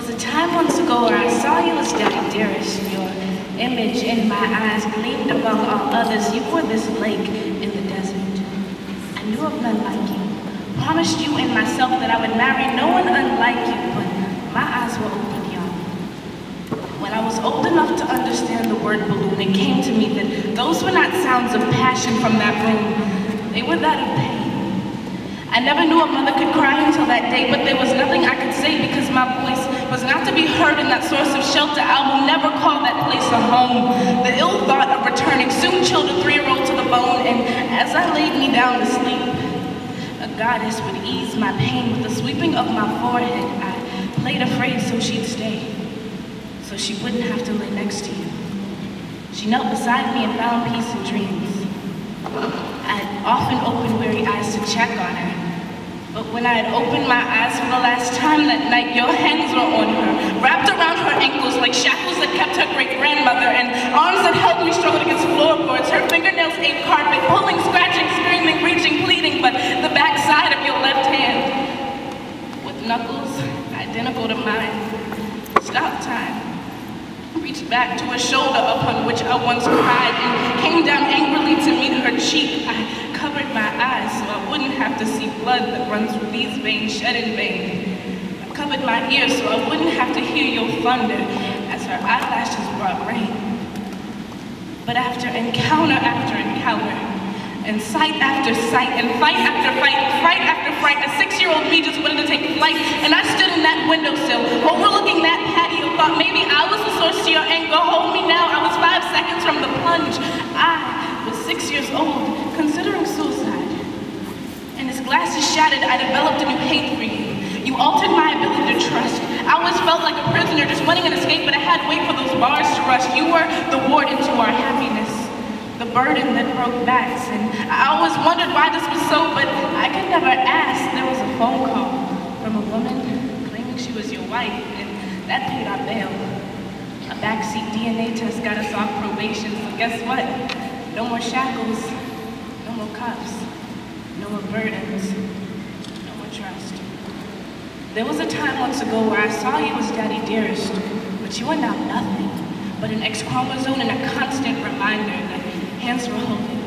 was a time once ago where I saw you as Daddy Dearest. Your image in my eyes gleamed among all others. You were this lake in the desert. I knew of none like you. Promised you and myself that I would marry no one unlike you, but my eyes were open young. When I was old enough to understand the word balloon, it came to me that those were not sounds of passion from that room. They were that of pain. I never knew a mother could cry until that day, but there was nothing I could say because my voice was not to be heard in that source of shelter. I will never call that place a home. The ill thought of returning soon chilled a 3-year-old to the bone, and as I laid me down to sleep, a goddess would ease my pain with the sweeping of my forehead. I played afraid so she'd stay, so she wouldn't have to lay next to you. She knelt beside me and found peace in dreams. I'd often opened weary eyes to check on her, but when I had opened my eyes for the last time that night, your hands were on her, wrapped around her ankles like shackles that kept her great-grandmother, and arms that held me struggled against floorboards. Her fingernails ate carpet, pulling, scratching, screaming, reaching, pleading, but the backside of your left hand, with knuckles identical to mine, stopped time, reached back to a shoulder upon which I once cried, and came down angrily to meet her cheek. I covered my eyes so I wouldn't have to see blood that runs through these veins shed in vain. I covered my ears so I wouldn't have to hear your thunder as her eyelashes brought rain. But after encounter after encounter, and sight after sight, and fight after fight, fright after fright, a 6-year-old me just wanted to take flight, and I stood in that windowsill, overlooking that patio, thought maybe I was the source to your anger. Hold me now, I was 5 seconds from the plunge. I was 6 years old, considering suicide. And as glasses shattered, I developed a new hate for you. You altered my ability to trust. I always felt like a prisoner just wanting an escape, but I had to wait for those bars to rush. You were the warden to our happiness, the burden that broke backs, and I always wondered why this was so, but I could never ask. There was a phone call from a woman claiming she was your wife, and that paid our bail. A backseat DNA test got us off probation, so guess what? No more shackles, no more cuffs, no more burdens, no more trust. There was a time once ago where I saw you as Daddy Dearest, but you are now nothing but an X chromosome and a constant reminder that hands were holding